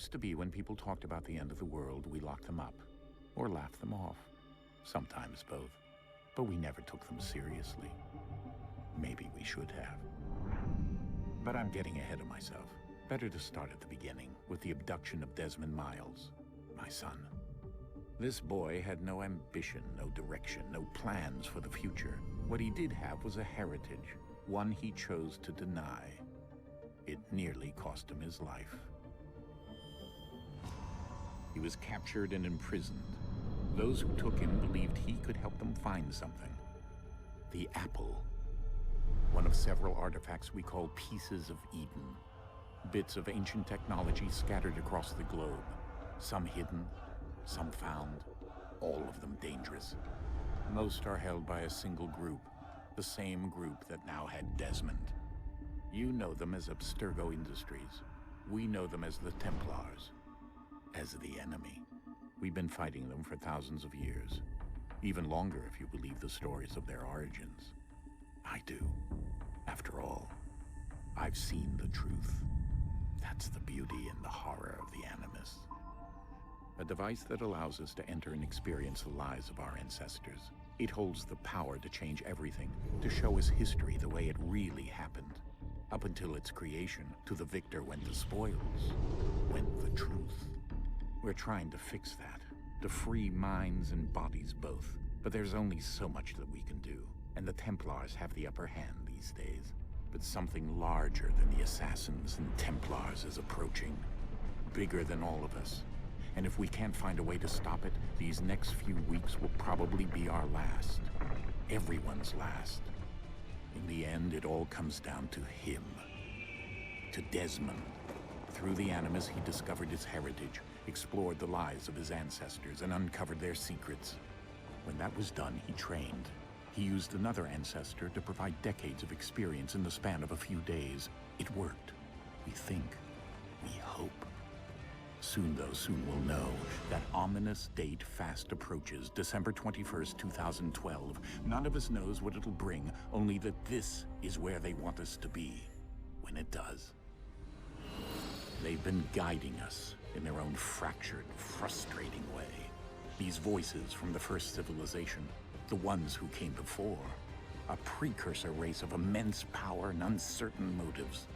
used to be when people talked about the end of the world, we locked them up, or laughed them off. Sometimes both. But we never took them seriously. Maybe we should have. But I'm getting ahead of myself. Better to start at the beginning, with the abduction of Desmond Miles, my son. This boy had no ambition, no direction, no plans for the future. What he did have was a heritage, one he chose to deny. It nearly cost him his life. He was captured and imprisoned. Those who took him believed he could help them find something. The apple. One of several artifacts we call pieces of Eden. Bits of ancient technology scattered across the globe. Some hidden, some found, all of them dangerous. Most are held by a single group, the same group that now had Desmond. You know them as Abstergo Industries. We know them as the Templars, as the enemy. We've been fighting them for thousands of years, even longer if you believe the stories of their origins. I do. After all, I've seen the truth. That's the beauty and the horror of the Animus. A device that allows us to enter and experience the lives of our ancestors. It holds the power to change everything, to show us history the way it really happened. Up until its creation, to the victor went the spoils, went the truth. We're trying to fix that, to free minds and bodies both. But there's only so much that we can do, and the Templars have the upper hand these days. But something larger than the Assassins and Templars is approaching, bigger than all of us. And if we can't find a way to stop it, these next few weeks will probably be our last. Everyone's last. In the end, it all comes down to him. To Desmond. Through the Animus, he discovered his heritage, explored the lives of his ancestors, and uncovered their secrets. When that was done, he trained. He used another ancestor to provide decades of experience in the span of a few days. It worked. We think. We hope. Soon we'll know. That ominous date fast approaches, December 21st, 2012. None of us knows what it'll bring, only that this is where they want us to be, when it does. They've been guiding us in their own fractured, frustrating way. These voices from the first civilization, the ones who came before, a precursor race of immense power and uncertain motives.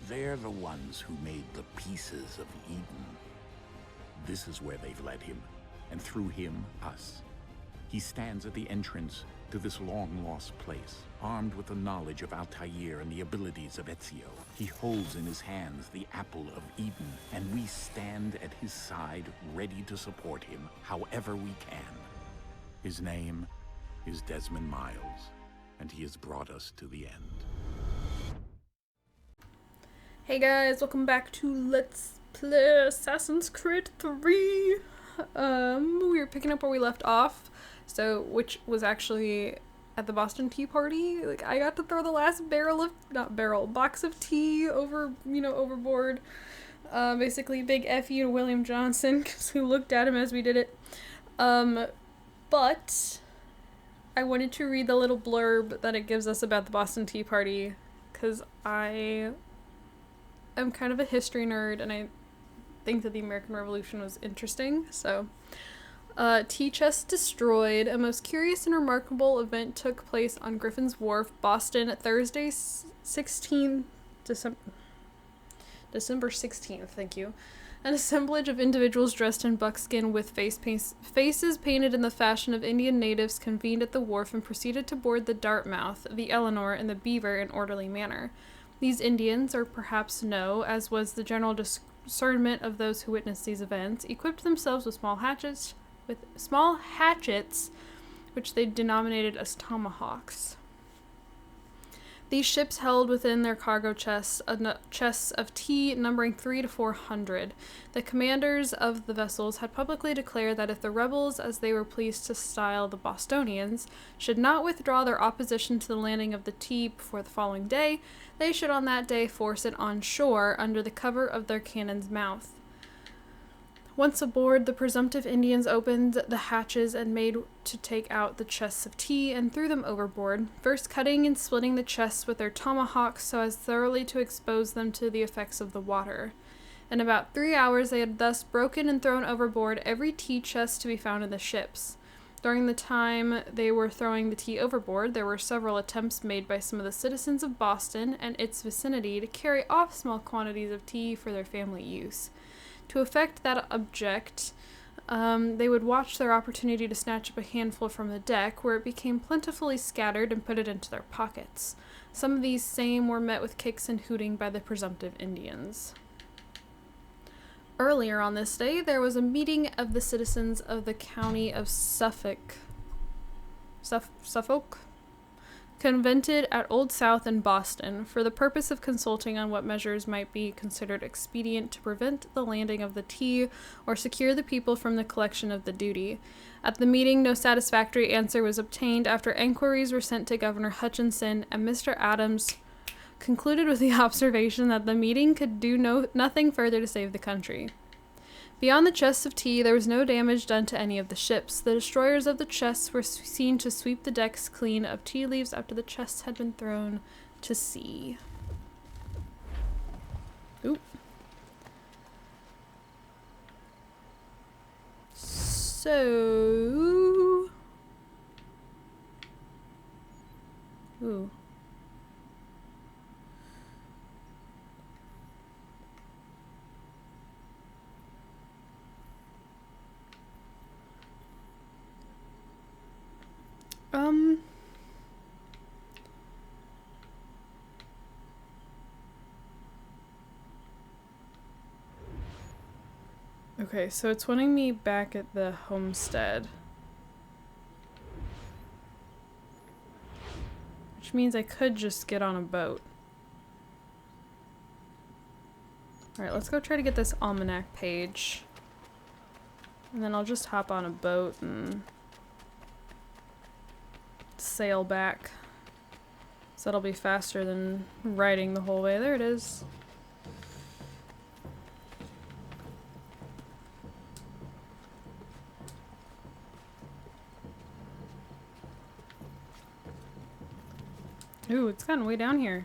They're the ones who made the pieces of Eden. This is where they've led him, and through him, us. He stands at the entrance to this long-lost place, armed with the knowledge of Altair and the abilities of Ezio. He holds in his hands the apple of Eden, and we stand at his side, ready to support him however we can. His name is Desmond Miles, and he has brought us to the end. Hey guys, welcome back to Let's Play Assassin's Creed 3. We were picking up where we left off, which was actually at the Boston Tea Party. Like, I got to throw the last box of tea overboard. Basically, big F you to William Johnson, because we looked at him as we did it. But I wanted to read the little blurb that it gives us about the Boston Tea Party, because I am kind of a history nerd, and I think that the American Revolution was interesting. So, tea chest destroyed. A most curious and remarkable event took place on Griffin's Wharf, Boston, Thursday, December 16th, thank you. An assemblage of individuals dressed in buckskin with faces painted in the fashion of Indian natives convened at the wharf and proceeded to board the Dartmouth, the Eleanor, and the Beaver in orderly manner. These Indians, or perhaps no, as was the general discernment of those who witnessed these events, equipped themselves with small hatchets, which they denominated as tomahawks. These ships held within their cargo chests of tea numbering 300 to 400. The commanders of the vessels had publicly declared that if the rebels, as they were pleased to style the Bostonians, should not withdraw their opposition to the landing of the tea before the following day, they should on that day force it on shore under the cover of their cannon's mouth. Once aboard, the presumptive Indians opened the hatches and made to take out the chests of tea and threw them overboard, first cutting and splitting the chests with their tomahawks so as thoroughly to expose them to the effects of the water. In about 3 hours, they had thus broken and thrown overboard every tea chest to be found in the ships. During the time they were throwing the tea overboard, there were several attempts made by some of the citizens of Boston and its vicinity to carry off small quantities of tea for their family use. To effect that object, they would watch their opportunity to snatch up a handful from the deck, where it became plentifully scattered, and put it into their pockets. Some of these same were met with kicks and hooting by the presumptive Indians. Earlier on this day, there was a meeting of the citizens of the county of Suffolk, convented at Old South in Boston, for the purpose of consulting on what measures might be considered expedient to prevent the landing of the tea or secure the people from the collection of the duty. At the meeting, no satisfactory answer was obtained after enquiries were sent to Governor Hutchinson, and Mr. Adams concluded with the observation that the meeting could do nothing further to save the country. Beyond the chests of tea, there was no damage done to any of the ships. The destroyers of the chests were seen to sweep the decks clean of tea leaves after the chests had been thrown to sea. Oop. So... Ooh. Okay, so it's wanting me back at the homestead. Which means I could just get on a boat. Alright, let's go try to get this almanac page. And then I'll just hop on a boat and sail back. So that'll be faster than riding the whole way. There it is. Ooh, it's gotten way down here.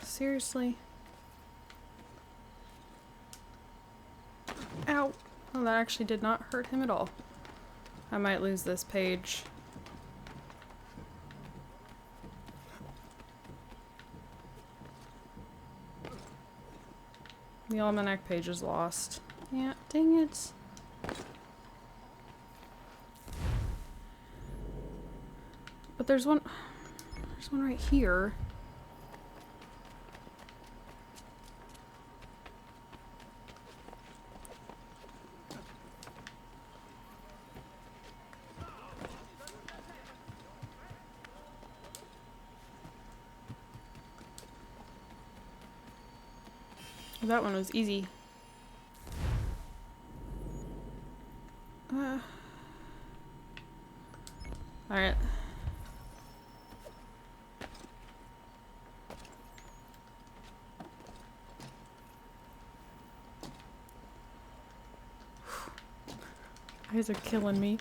Seriously? Ow! Oh, that actually did not hurt him at all. I might lose this page. The almanac page is lost. Yeah, dang it. But there's one right here. That one was easy. Alright. Eyes are killing me.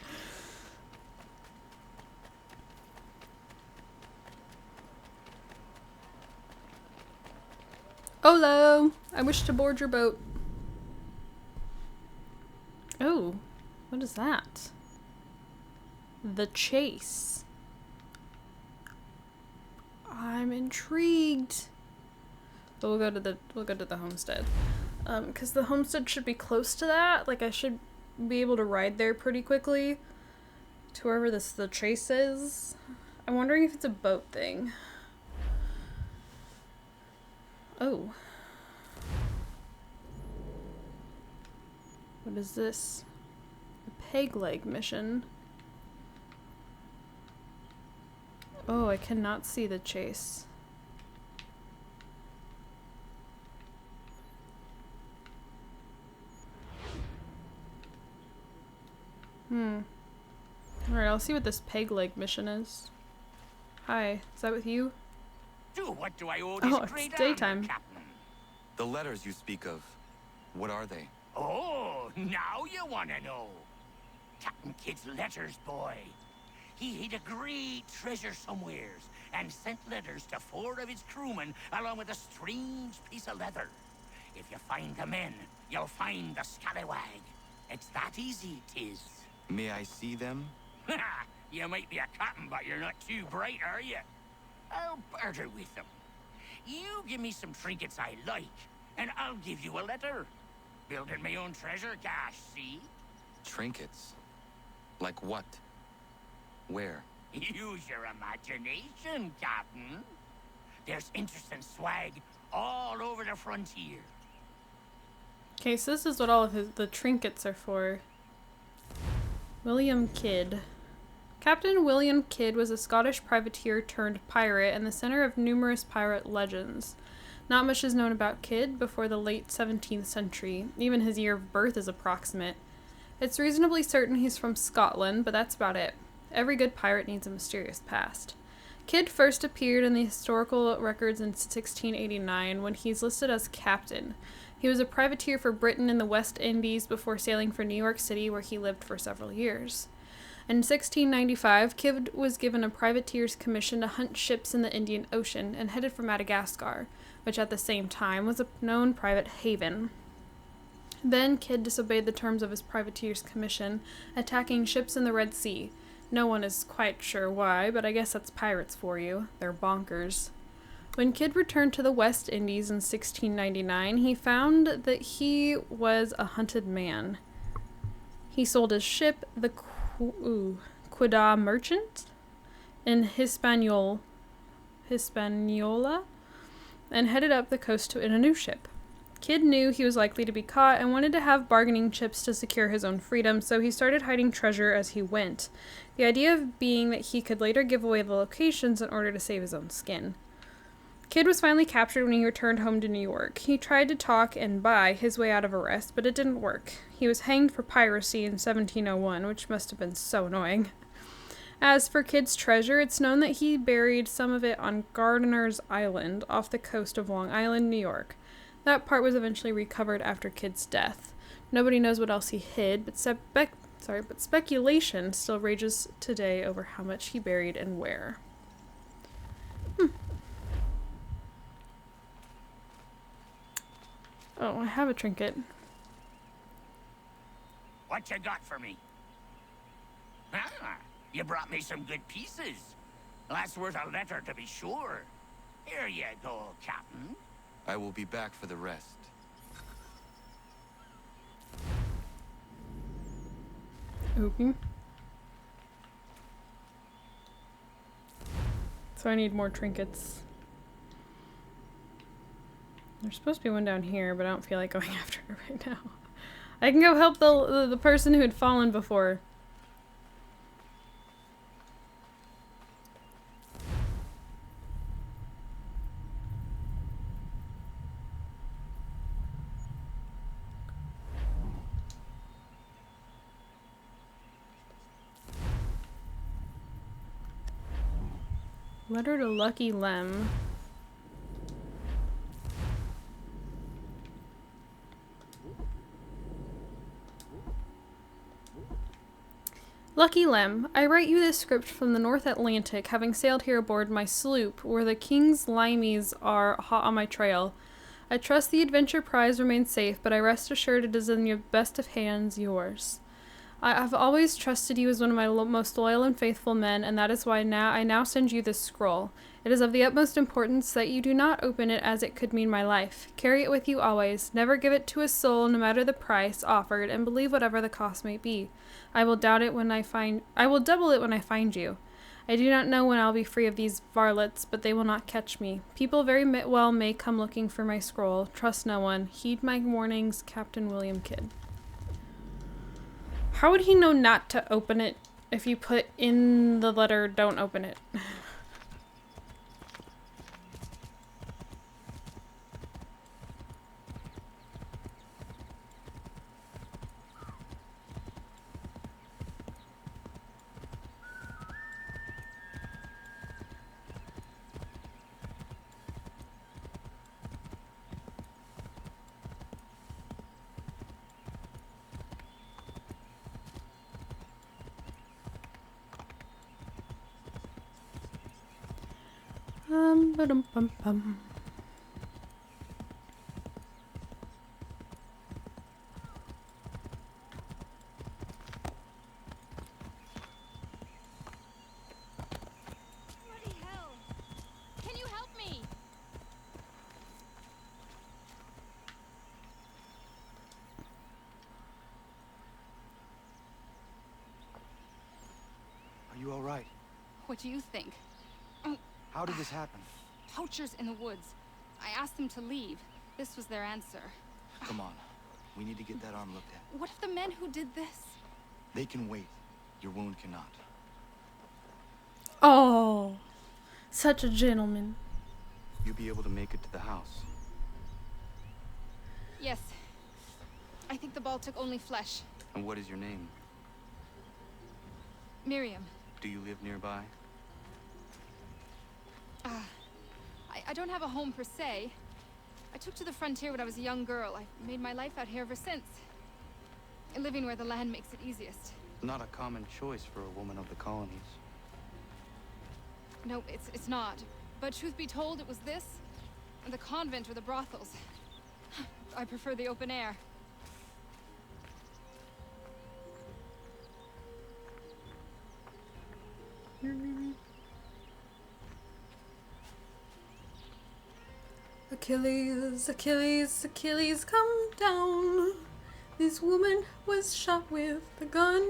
Hello! I wish to board your boat. Oh, what is that? The Chase. I'm intrigued. But we'll go to the homestead. Because the homestead should be close to that. Like, I should be able to ride there pretty quickly to wherever the Chase is. I'm wondering if it's a boat thing. Oh. What is this? A peg leg mission. Oh, I cannot see the Chase. Alright, I'll see what this peg leg mission is. Hi, is that with you? What do I owe Oh, this it's great daytime. honor, Captain? The letters you speak of, what are they? Oh, now you want to know. Captain Kidd's letters, boy. he hid a great treasure somewheres and sent letters to 4 of his crewmen along with a strange piece of leather. If you find the men, you'll find the scallywag. It's that easy, 'tis. May I see them? You might be a captain, but you're not too bright, are you? I'll barter with them. You give me some trinkets I like, and I'll give you a letter. Building my own treasure cache, see? Trinkets? Like what? Where? Use your imagination, Captain. There's interesting swag all over the frontier. Okay, so this is what all of the trinkets are for. William Kidd. Captain William Kidd was a Scottish privateer turned pirate and the center of numerous pirate legends. Not much is known about Kidd before the late 17th century. Even his year of birth is approximate. It's reasonably certain he's from Scotland, but that's about it. Every good pirate needs a mysterious past. Kidd first appeared in the historical records in 1689 when he's listed as captain. He was a privateer for Britain in the West Indies before sailing for New York City, where he lived for several years. In 1695, Kidd was given a privateer's commission to hunt ships in the Indian Ocean and headed for Madagascar, which at the same time was a known private haven. Then Kidd disobeyed the terms of his privateer's commission, attacking ships in the Red Sea. No one is quite sure why, but I guess that's pirates for you. They're bonkers. When Kidd returned to the West Indies in 1699, he found that he was a hunted man. He sold his ship, the Quiddah Merchant, in Hispaniola, and headed up the coast in a new ship. Kidd knew he was likely to be caught and wanted to have bargaining chips to secure his own freedom, so he started hiding treasure as he went. The idea being that he could later give away the locations in order to save his own skin. Kidd was finally captured when he returned home to New York. He tried to talk and buy his way out of arrest, but it didn't work. He was hanged for piracy in 1701, which must have been so annoying. As for Kidd's treasure, it's known that he buried some of it on Gardiner's Island, off the coast of Long Island, New York. That part was eventually recovered after Kidd's death. Nobody knows what else he hid, but speculation still rages today over how much he buried and where. Oh, I have a trinket. What you got for me? Ah, you brought me some good pieces. That's worth a letter to be sure. Here you go, Captain. I will be back for the rest. Okay. So I need more trinkets. There's supposed to be one down here, but I don't feel like going after it right now. I can go help the person who had fallen before. Letter to Lucky Lem. Lucky Lem, I write you this script from the North Atlantic, having sailed here aboard my sloop, where the king's limeys are hot on my trail. I trust the adventure prize remains safe, but I rest assured it is in your best of hands, yours. I have always trusted you as one of my most loyal and faithful men, and that is why I now send you this scroll. It is of the utmost importance that you do not open it, as it could mean my life. Carry it with you always. Never give it to a soul, no matter the price offered, and believe whatever the cost may be. I will double it when I find you. I do not know when I'll be free of these varlets, but they will not catch me. People very well may come looking for my scroll. Trust no one. Heed my warnings, Captain William Kidd. How would he know not to open it if you put in the letter, don't open it? Bum, bum, bum. Bloody hell! Can you help me? Are you all right? What do you think? How did this happen? Poachers in the woods. I asked them to leave. This was their answer. Come on. We need to get that arm looked at. What if the men who did this? They can wait. Your wound cannot. Oh, such a gentleman. You'll be able to make it to the house. Yes. I think the ball took only flesh. And what is your name? Miriam. Do you live nearby? I don't have a home per se. I took to the frontier when I was a young girl. I've made my life out here ever since. Living where the land makes it easiest. Not a common choice for a woman of the colonies. No, it's not. But truth be told, it was this, and the convent or the brothels. I prefer the open air. Achilles, Achilles, Achilles, come down. This woman was shot with a gun.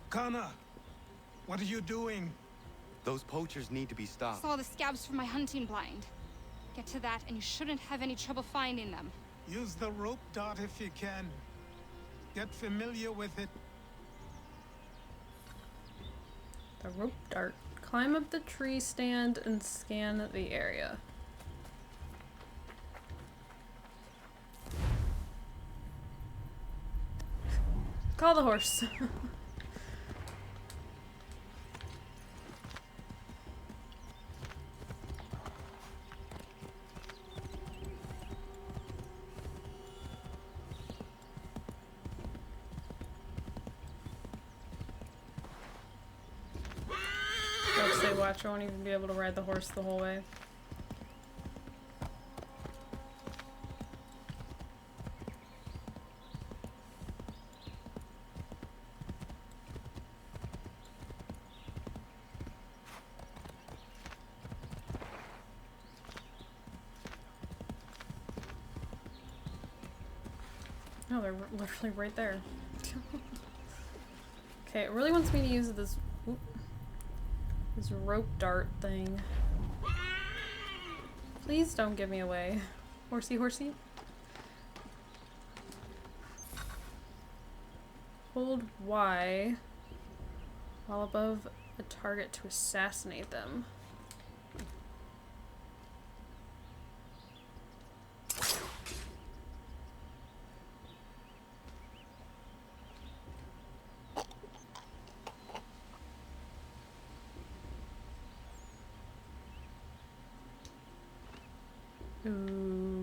Kana, what are you doing? Those poachers need to be stopped. Saw the scabs from my hunting blind. Get to that, and you shouldn't have any trouble finding them. Use the rope dart if you can. Get familiar with it. The rope dart. Climb up the tree stand and scan the area. Call the horse. Watch, I won't even be able to ride the horse the whole way. Oh, they're literally right there. Okay, it really wants me to use this rope dart thing. Please don't give me away. Horsey, horsey. Hold Y while above a target to assassinate them.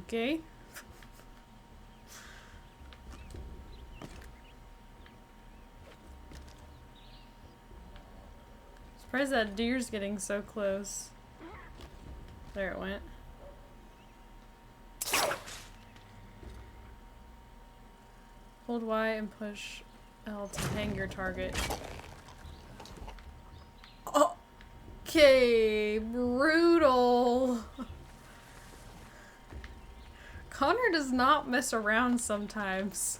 Okay. Surprised that deer's getting so close. There it went. Hold Y and push L to hang your target. Okay, brutal. Connor does not mess around sometimes.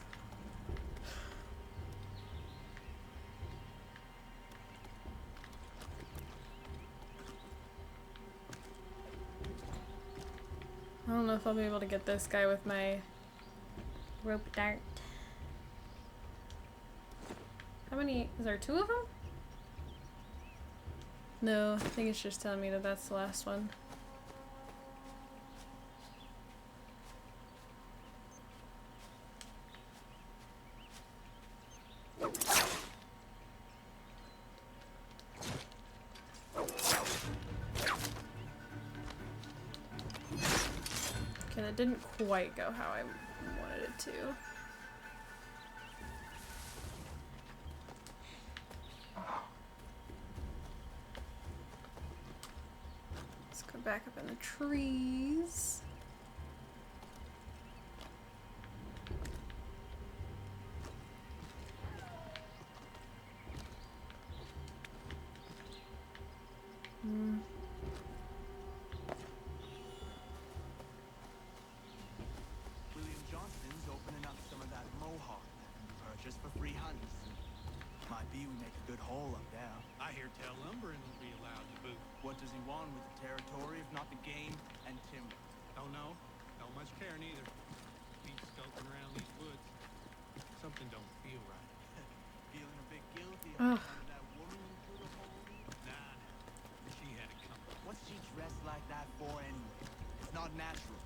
I don't know if I'll be able to get this guy with my rope dart. How many? Is there 2 of them? No, I think it's just telling me that that's the last one. and it didn't quite go how I wanted it to. Let's go back up in the trees. William Johnston's opening up some of that Mohawk land we purchased for free hunts. Might be we make a good haul up there. I hear tell lumbering will be allowed to boot. What does he want with the territory if not the game and timber? Don't know. Don't much care neither. Keep skulking around these woods. Something don't feel right. Feeling a bit guilty Ugh. having that woman into the hole? Nah. She had it coming. What's she dressed like that for anyway? It's not natural.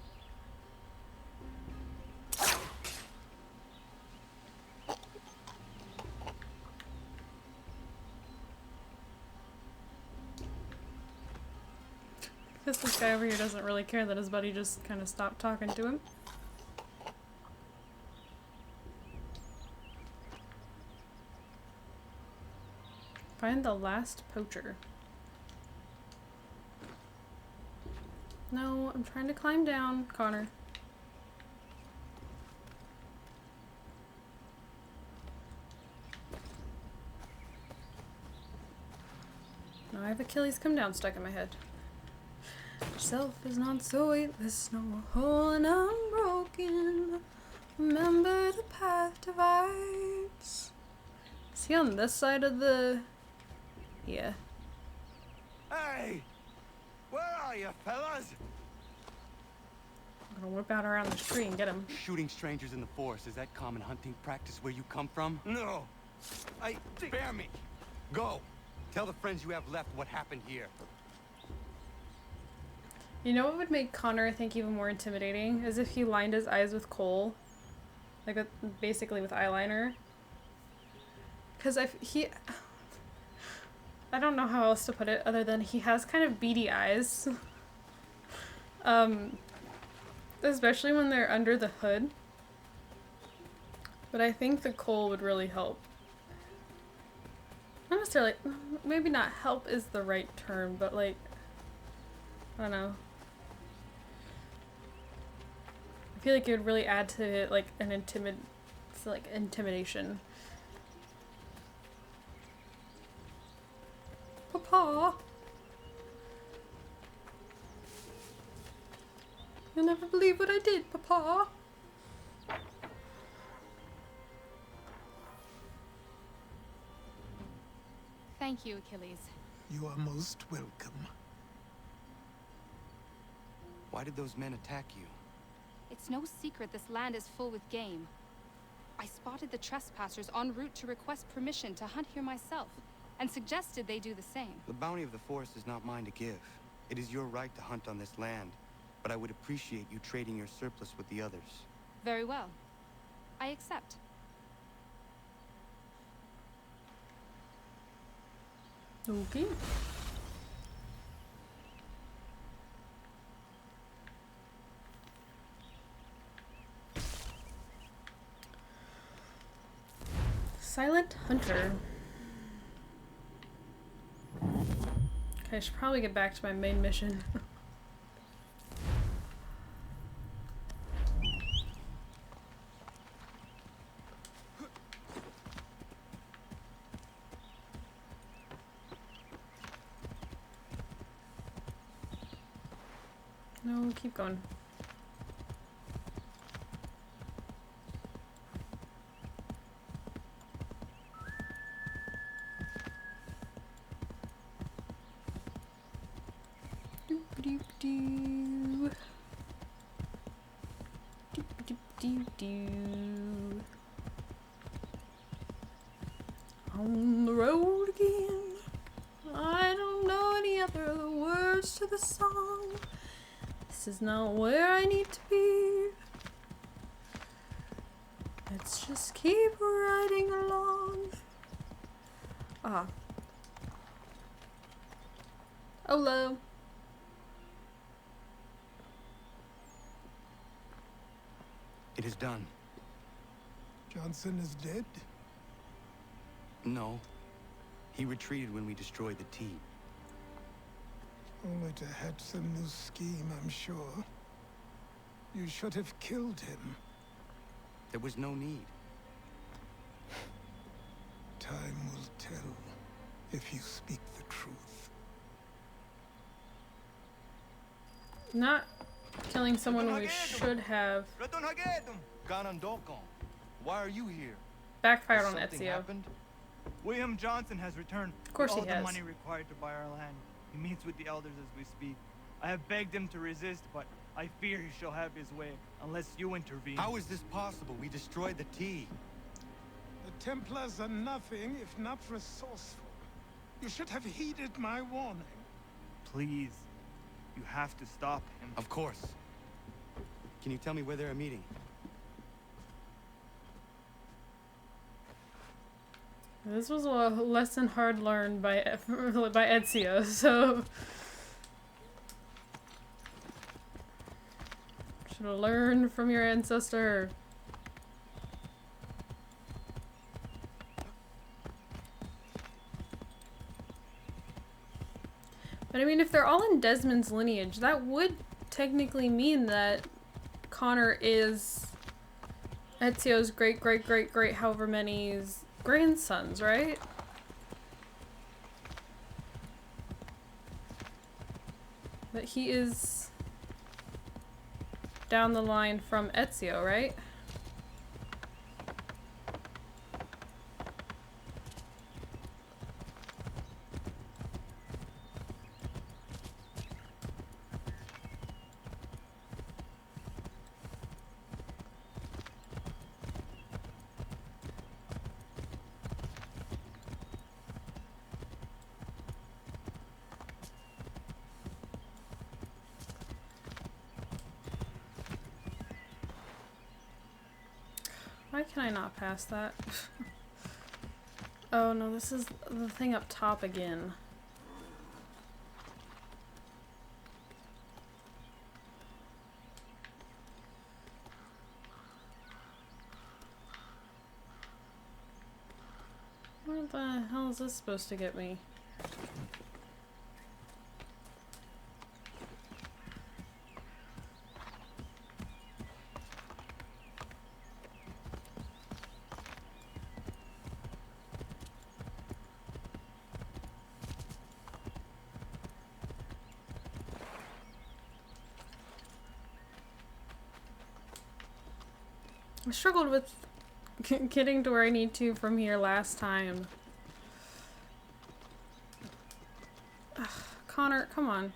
Because this guy over here doesn't really care that his buddy just kind of stopped talking to him. Find the last poacher. No, I'm trying to climb down, Connor. Now I have Achilles come down stuck in my head. Self is not so weightless, no hole and unbroken. Remember the path divides. Is he on this side of the... Yeah. Hey! Where are you, fellas? I'm gonna whip out around the tree and get him. Shooting strangers in the forest, is that common hunting practice where you come from? No. Spare me. Go. Tell the friends you have left what happened here. You know what would make Connor, I think, even more intimidating? Is if he lined his eyes with coal. Like, basically with eyeliner. Because I don't know how else to put it other than he has kind of beady eyes. Especially when they're under the hood. But I think the coal would really help. Not necessarily, maybe not help is the right term, but like, I don't know. I feel like it would really add to it, like an intimidation. Papa! You'll never believe what I did, Papa! Thank you, Achilles. You are most welcome. Why did those men attack you? It's no secret this land is full with game. I spotted the trespassers en route to request permission to hunt here myself, and suggested they do the same. The bounty of the forest is not mine to give. It is your right to hunt on this land, but I would appreciate you trading your surplus with the others. Very well. I accept. Okay. Silent Hunter. Okay, I should probably get back to my main mission. No, keep going. Doop-a-doop-doo. Doop-a-doop-doo-doo. On the road again. I don't know any other words to the song. This is not where I need to be. Let's just keep riding along. Ah. Hello. It is done. Johnson is dead? No. He retreated when we destroyed the T. Only to hatch some new scheme, I'm sure. You should have killed him. There was no need. Time will tell if you speak the truth. Not killing someone we should have Why are you here? backfired on Something Ezio. happened? William Johnson has returned Of course with he all has. the money required to buy our land. He meets with the elders as we speak. I have begged him to resist, but I fear he shall have his way unless you intervene. How is this possible? We destroyed the T. The Templars are nothing if not resourceful. You should have heeded my warning. Please, you have to stop him. Of course. Can you tell me where they're meeting? This was a lesson hard learned by Ezio, so should have learned from your ancestor. But I mean, if they're all in Desmond's lineage, that would technically mean that Connor is Ezio's great however many's grandsons, right? But he is down the line from Ezio, right? Why can I not pass that? Oh no, this is the thing up top again. Where the hell is this supposed to get me? I struggled with getting to where I need to from here last time. Ugh, Connor, come on.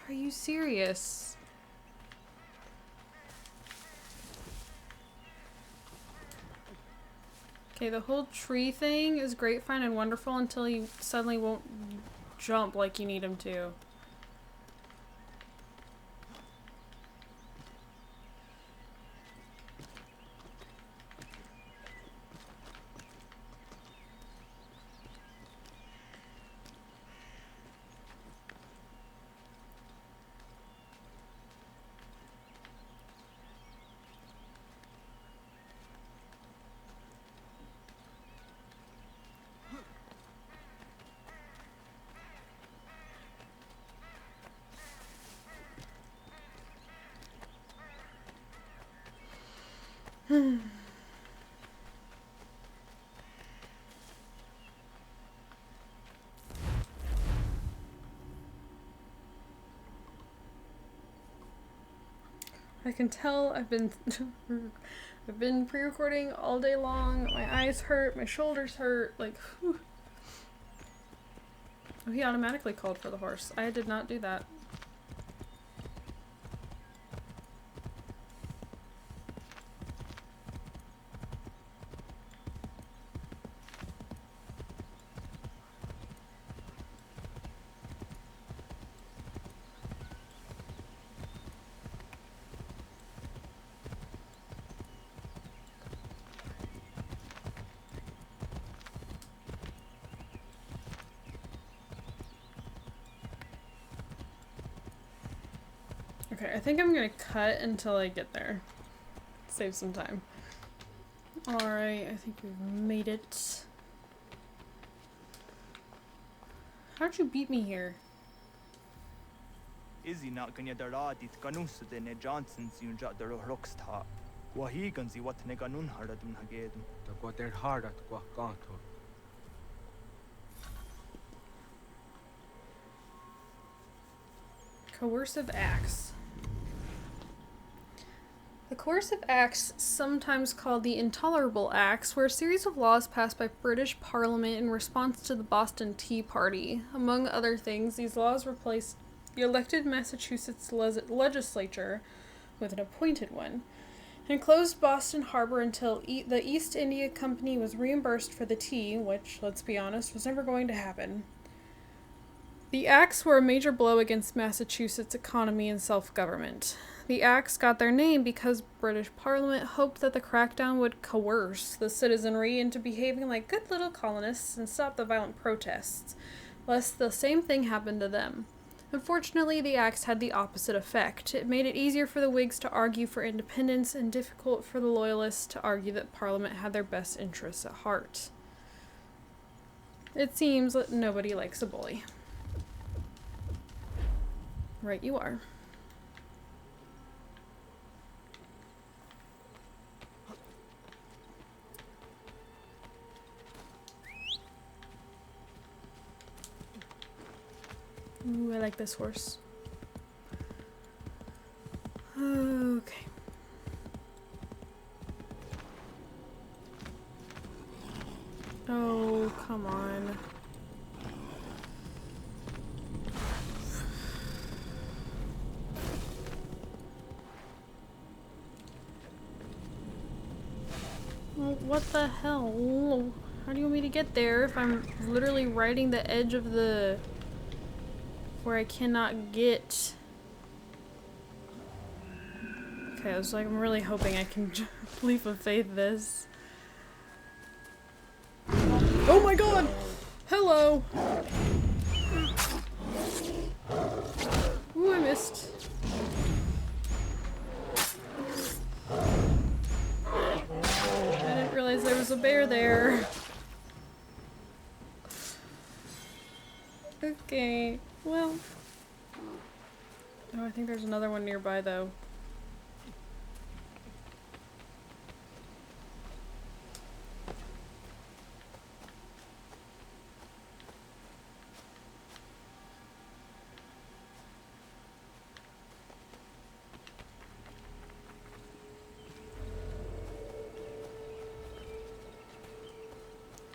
Are you serious? Okay, the whole tree thing is great, fine, and wonderful until you suddenly won't jump like you need him to. I can tell I've been pre-recording all day long. My eyes hurt, my shoulders hurt, like whew. Oh, he automatically called for the horse. I did not do that. Okay, I think I'm gonna cut until I get there. Save some time. Alright, I think we've made it. How'd you beat me here? Izzy not gonna daradi tkanusu de ne Johnson yun jot der rocksta. Wahi ganzi what ne ganun haradun hagedum. The quater hard at Quacanto. Coercive acts. The Coercive Acts, sometimes called the Intolerable Acts, were a series of laws passed by British Parliament in response to the Boston Tea Party. Among other things, these laws replaced the elected Massachusetts legislature with an appointed one, and closed Boston Harbor until the East India Company was reimbursed for the tea, which, let's be honest, was never going to happen. The Acts were a major blow against Massachusetts' economy and self-government. The Acts got their name because British Parliament hoped that the crackdown would coerce the citizenry into behaving like good little colonists and stop the violent protests, lest the same thing happen to them. Unfortunately, the Acts had the opposite effect. It made it easier for the Whigs to argue for independence and difficult for the Loyalists to argue that Parliament had their best interests at heart. It seems that nobody likes a bully. Right you are. Ooh, I like this horse. Okay. Oh, come on. Well, what the hell? How do you want me to get there if I'm literally riding the edge of the... where I cannot get... Okay, I was like, I'm really hoping I can leap of faith this. Oh my god! Hello! Ooh, I missed. I didn't realize there was a bear there. Okay, well. Oh, I think there's another one nearby though.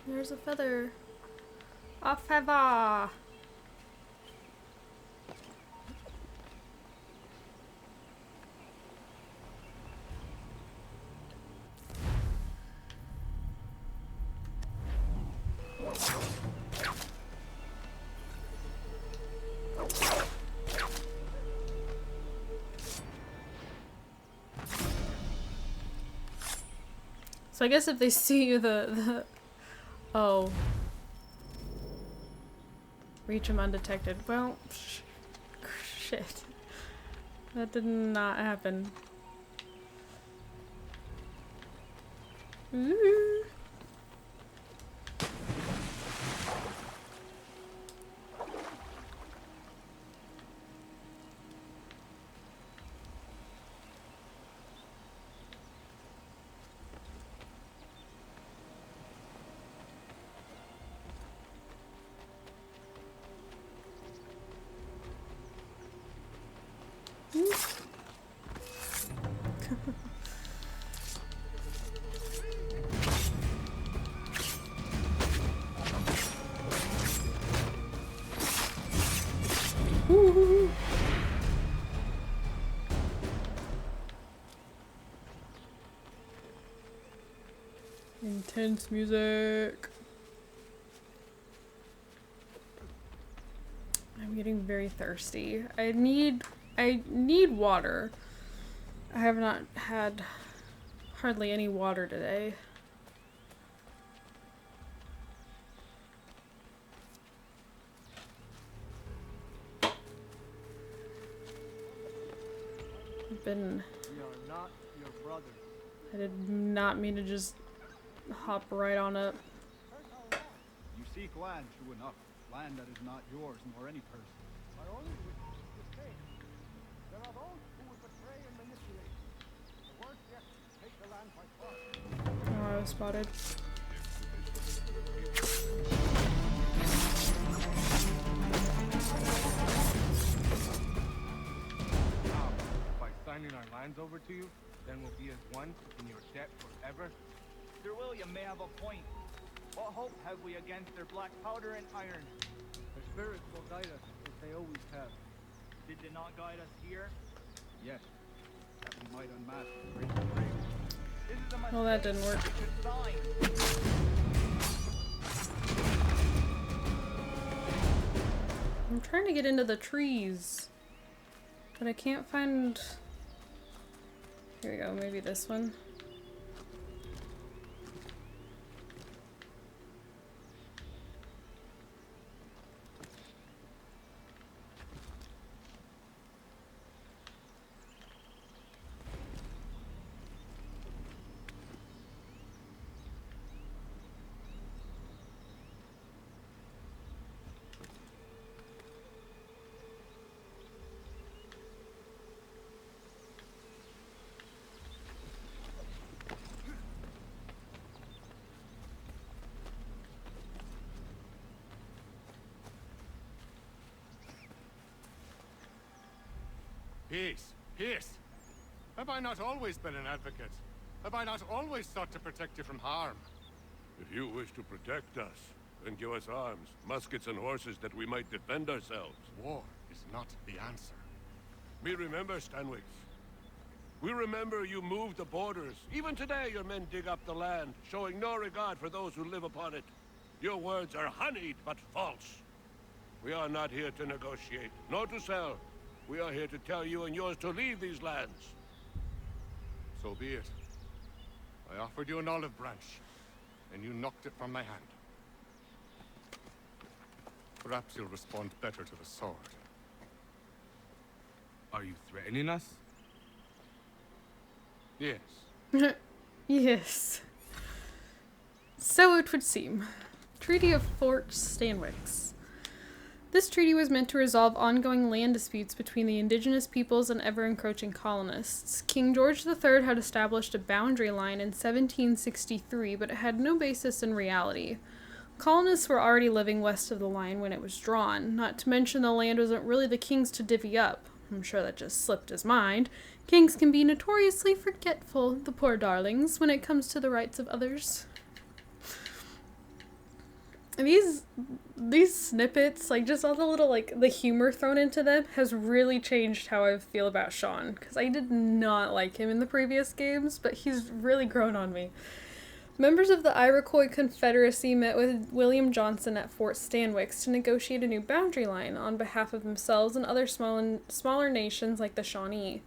There's a feather. A feather! So I guess if they see you, oh. Reach him undetected. Well, shit. That did not happen. Ooh. Intense music. I'm getting very thirsty. I need water. I have not had hardly any water today. Been. We are not your brothers. I did not mean to just hop right on up. You seek land, true enough. Land that is not yours, nor any person. My only wish is faith. There are those who would betray and manipulate. The worst yet, take the land by force. Oh, I was spotted. By signing our lands over to you, then we'll be as one in your debt forever. Sir William may have a point. What hope have we against their black powder and iron? Their spirits will guide us, as they always have. Did they not guide us here? Yes, that we might unmask the great betrayal. This is a mistake. Well, that didn't work. We should sign. I'm trying to get into the trees, but I can't find. Here we go, maybe this one. Peace, peace. Have I not always been an advocate? Have I not always sought to protect you from harm? If you wish to protect us, then give us arms, muskets and horses that we might defend ourselves. War is not the answer. We remember, Stanwix. We remember you moved the borders. Even today your men dig up the land, showing no regard for those who live upon it. Your words are honeyed, but false. We are not here to negotiate, nor to sell. We are here to tell you and yours to leave these lands. So be it. I offered you an olive branch, and you knocked it from my hand. Perhaps you'll respond better to the sword. Are you threatening us? Yes. Yes. So it would seem. Treaty of Fort Stanwix. This treaty was meant to resolve ongoing land disputes between the indigenous peoples and ever-encroaching colonists. King George III had established a boundary line in 1763, but it had no basis in reality. Colonists were already living west of the line when it was drawn, not to mention the land wasn't really the king's to divvy up. I'm sure that just slipped his mind. Kings can be notoriously forgetful, the poor darlings, when it comes to the rights of others. These snippets, like just all the little, like, the humor thrown into them has really changed how I feel about Sean, because I did not like him in the previous games, but he's really grown on me. Members of the Iroquois Confederacy met with William Johnson at Fort Stanwix to negotiate a new boundary line on behalf of themselves and other smaller nations like the Shawnee.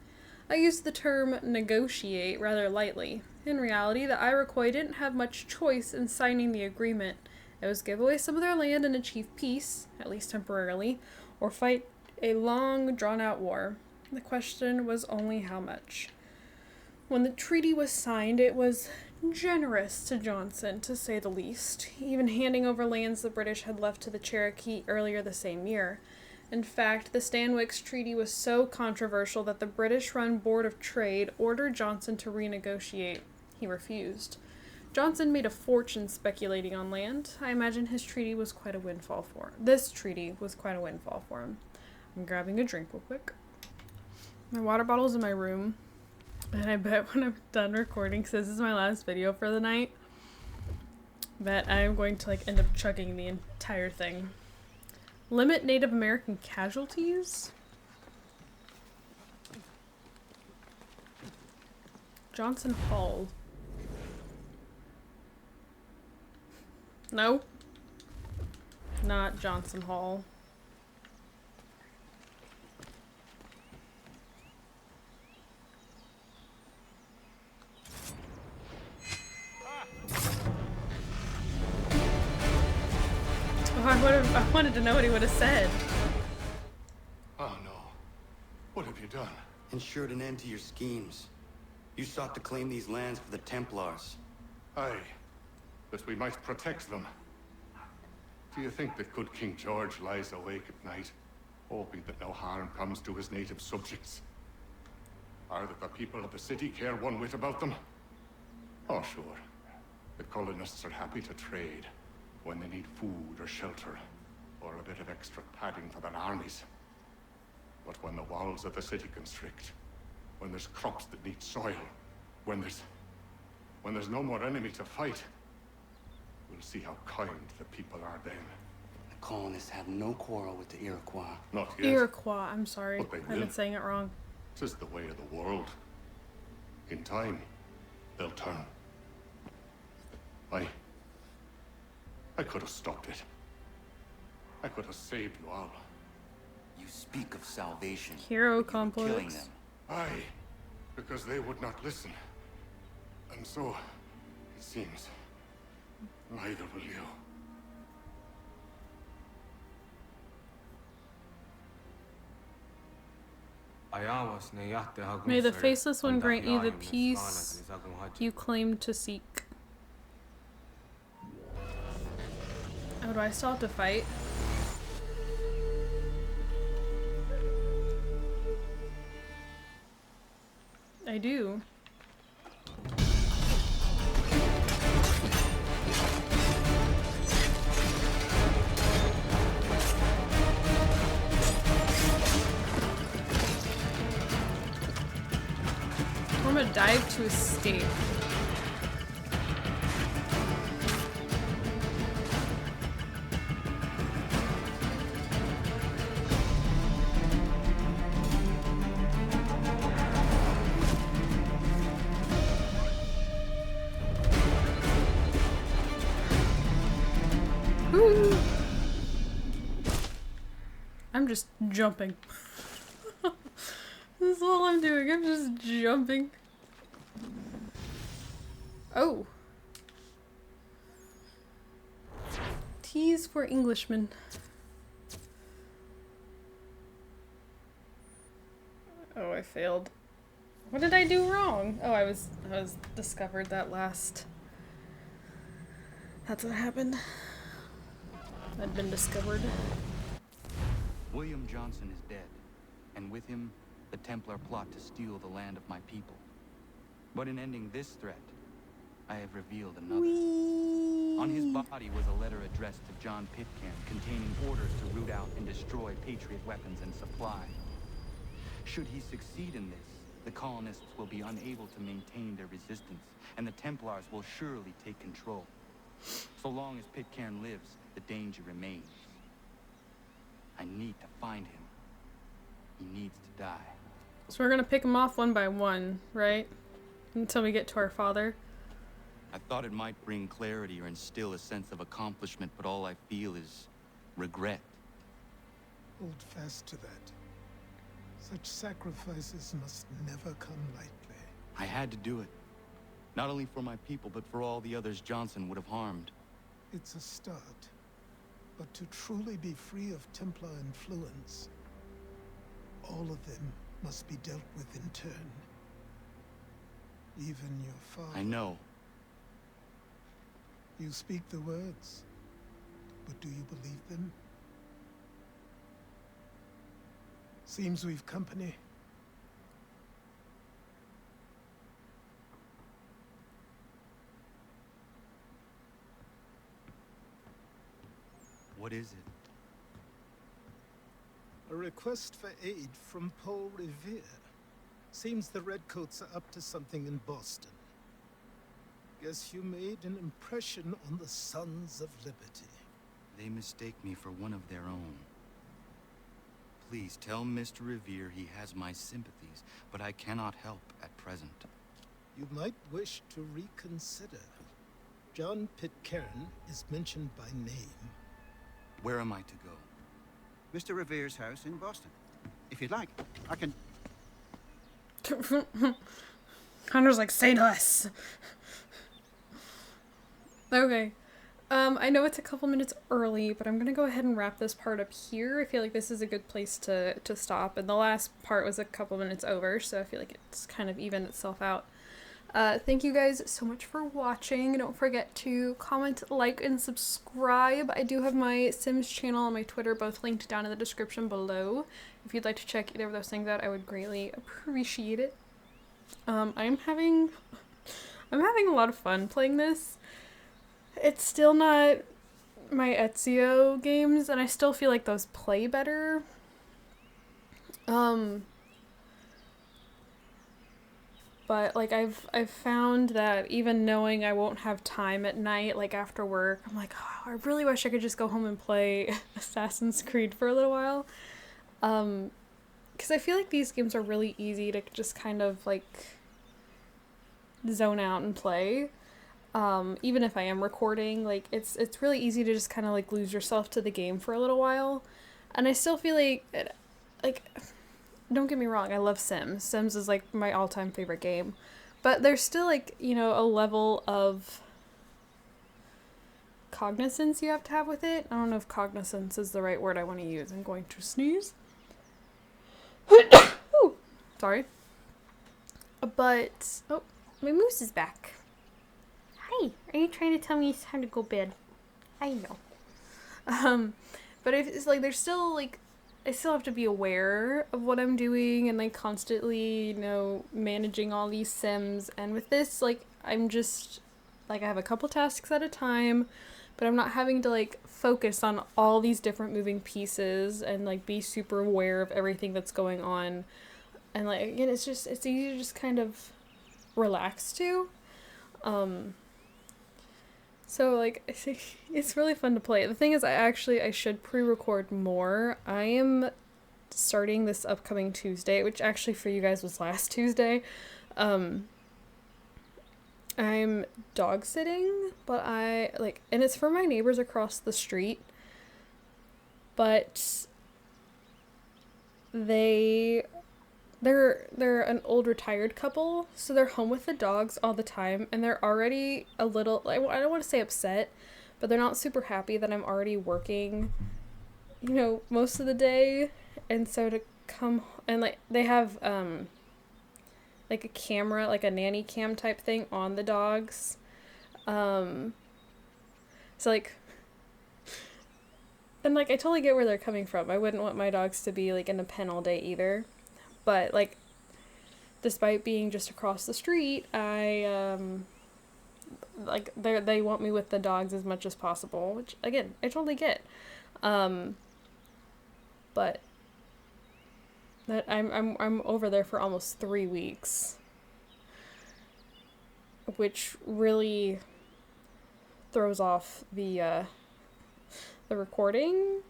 I use the term negotiate rather lightly. In reality, the Iroquois didn't have much choice in signing the agreement. It was give away some of their land and achieve peace, at least temporarily, or fight a long, drawn-out war. The question was only how much. When the treaty was signed, it was generous to Johnson, to say the least, even handing over lands the British had left to the Cherokee earlier the same year. In fact, the Stanwix Treaty was so controversial that the British-run Board of Trade ordered Johnson to renegotiate. He refused. Johnson made a fortune speculating on land. I imagine this treaty was quite a windfall for him. I'm grabbing a drink real quick. My water bottle's in my room, and I bet when I'm done recording, because this is my last video for the night, that I'm going to end up chugging the entire thing. Limit Native American casualties? Johnson Hall. No. Not Johnson Hall. I wanted to know what he would have said. Oh no. What have you done? ensured an end to your schemes. You sought to claim these lands for the Templars. Aye, that we might protect them. Do you think that good King George lies awake at night, hoping that no harm comes to his native subjects? Or that the people of the city care one whit about them? Oh, sure. The colonists are happy to trade when they need food or shelter, or a bit of extra padding for their armies. But when the walls of the city constrict, when there's crops that need soil, when there's no more enemy to fight, we'll see how kind the people are then. The colonists have no quarrel with the Iroquois. Not yet. Iroquois, I'm sorry. But they I've been will. saying it wrong. 'Tis the way of the world. In time, they'll turn. I could have stopped it. I could have saved you all. You speak of salvation. Hero but you were killing complex. them. Aye, because they would not listen. And so, it seems, neither will you. May the Faceless One grant you the peace you claim to seek. Oh, do I still have to fight? I do. I'm gonna dive to escape. Woo. I'm just jumping. This is all I'm doing. I'm just jumping. Oh. T's for Englishmen. Oh, I failed. What did I do wrong? Oh, I was discovered that last. That's what happened. I'd been discovered. William Johnson is dead, and with him, the Templar plot to steal the land of my people. But in ending this threat, I have revealed another. Whee! On his body was a letter addressed to John Pitcairn containing orders to root out and destroy Patriot weapons and supply. Should he succeed in this, the colonists will be unable to maintain their resistance, and the Templars will surely take control. So long as Pitcairn lives, the danger remains. I need to find him. He needs to die. So we're gonna pick them off one by one, right? Until we get to our father. I thought it might bring clarity or instill a sense of accomplishment, but all I feel is regret. Hold fast to that. Such sacrifices must never come lightly. I had to do it. Not only for my people, but for all the others Johnson would have harmed. It's a start. But to truly be free of Templar influence, all of them must be dealt with in turn. Even your father. I know. You speak the words, but do you believe them? Seems we've company. What is it? A request for aid from Paul Revere. Seems the Redcoats are up to something in Boston. Guess you made an impression on the Sons of Liberty. They mistake me for one of their own. Please tell Mr. Revere he has my sympathies, but I cannot help at present. You might wish to reconsider. John Pitcairn is mentioned by name. Where am I to go? Mr. Revere's house in Boston. If you'd like, I can... Connor's like, say less. Okay. I know it's a couple minutes early, but I'm gonna go ahead and wrap this part up here. I feel like this is a good place to stop, and the last part was a couple minutes over, so I feel like it's kind of evened itself out. Thank you guys so much for watching. Don't forget to comment, like, and subscribe. I do have my Sims channel and my Twitter both linked down in the description below. If you'd like to check either of those things out, I would greatly appreciate it. I'm having a lot of fun playing this. It's still not my Ezio games, and I still feel like those play better. But, like, I've found that even knowing I won't have time at night, like, after work, I'm like, oh, I really wish I could just go home and play Assassin's Creed for a little while. Because I feel like these games are really easy to just kind of, like, zone out and play. Even if I am recording, like, it's really easy to just kind of, like, lose yourself to the game for a little while. And I still feel like, don't get me wrong, I love Sims. Sims is, like, my all-time favorite game. But there's still, like, you know, a level of cognizance you have to have with it. I don't know if cognizance is the right word I want to use. I'm going to sneeze. Ooh, sorry. But, oh, my moose is back. Hi, are you trying to tell me it's time to go bed? I know. But it's like, there's still, like, I still have to be aware of what I'm doing and, like, constantly, you know, managing all these Sims. And with this, like, I'm just, like, I have a couple tasks at a time, but I'm not having to, like, focus on all these different moving pieces and, like, be super aware of everything that's going on. And, like, again, it's easy to just kind of relax to. So, like, it's really fun to play. The thing is, I should pre-record more. I am starting this upcoming Tuesday, which actually for you guys was last Tuesday. I'm dog sitting, but and it's for my neighbors across the street, but they're an old retired couple, so they're home with the dogs all the time, and they're already a little, I don't want to say upset, but they're not super happy that I'm already working, you know, most of the day. And so to come, and, like, they have, like, a camera, like a nanny cam type thing on the dogs. So, like, and, like, I totally get where they're coming from. I wouldn't want my dogs to be, like, in a pen all day either. But, like, despite being just across the street, I, like, they want me with the dogs as much as possible, which, again, I totally get. But that I'm over there for almost 3 weeks, which really throws off the recording.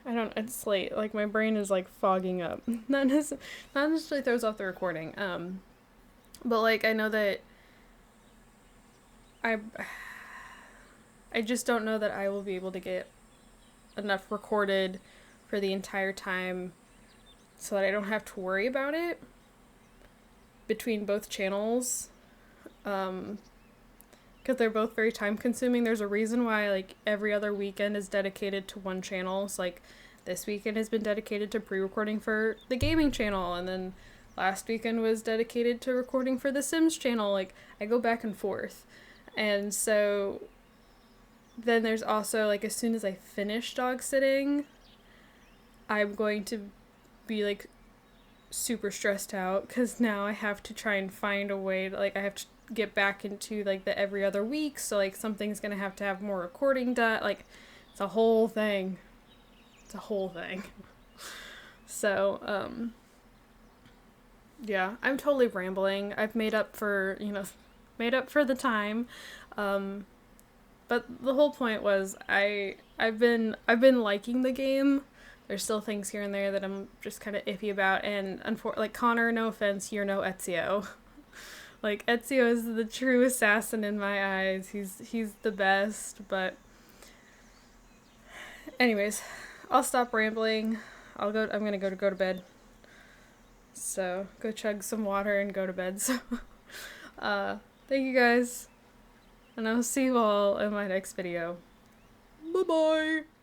I don't, it's late, like, my brain is, like, fogging up. Not necessarily throws off the recording, but, like, I know that I just don't know that I will be able to get enough recorded for the entire time so that I don't have to worry about it between both channels, because they're both very time consuming. There's a reason why, like, every other weekend is dedicated to one channel. So, like, this weekend has been dedicated to pre-recording for the gaming channel, and then last weekend was dedicated to recording for the Sims channel. Like, I go back and forth. And so then there's also, like, as soon as I finish dog sitting, I'm going to be, like, super stressed out, because now I have to try and find a way to, like, I have to get back into, like, the every other week, so, like, something's gonna have to have more recording done. Like, it's a whole thing. So, yeah, I'm totally rambling. I've made up for the time. But the whole point was I've been liking the game. There's still things here and there that I'm just kind of iffy about, and like, Connor, no offense, you're no Ezio. Like, Ezio is the true assassin in my eyes. He's the best, but anyways, I'll stop rambling. I'm gonna go to bed. So so go chug some water and go to bed. So, thank you guys, and I'll see you all in my next video. Bye-bye!